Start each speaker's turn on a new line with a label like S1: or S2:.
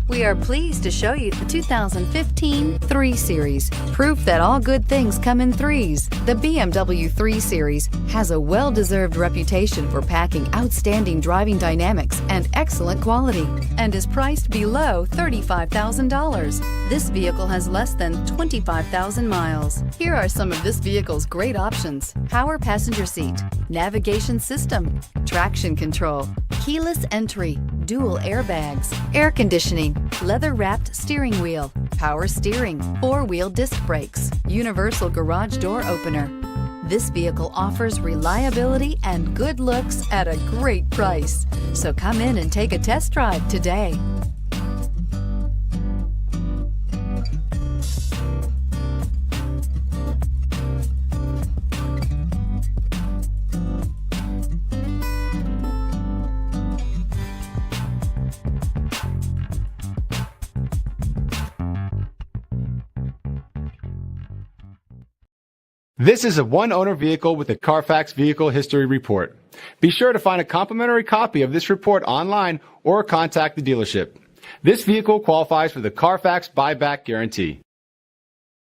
S1: We are pleased to show you the 2015 3 Series. Proof that all good things come in threes. The BMW 3 Series has a well-deserved reputation for packing outstanding driving dynamics and excellent quality, and is priced below $35,000. This vehicle has less than 25,000 miles. Here are some of this vehicle's great options: power passenger seat, navigation system, traction control, keyless entry, dual airbags, air conditioning, leather-wrapped steering wheel, power steering, 4-wheel disc brakes, universal garage door opener. This vehicle offers reliability and good looks at a great price. So come in and take a test drive today.
S2: This is a one-owner vehicle with a CARFAX Vehicle History Report. Be sure to find a complimentary copy of this report online or contact the dealership. This vehicle qualifies for the CARFAX Buyback Guarantee.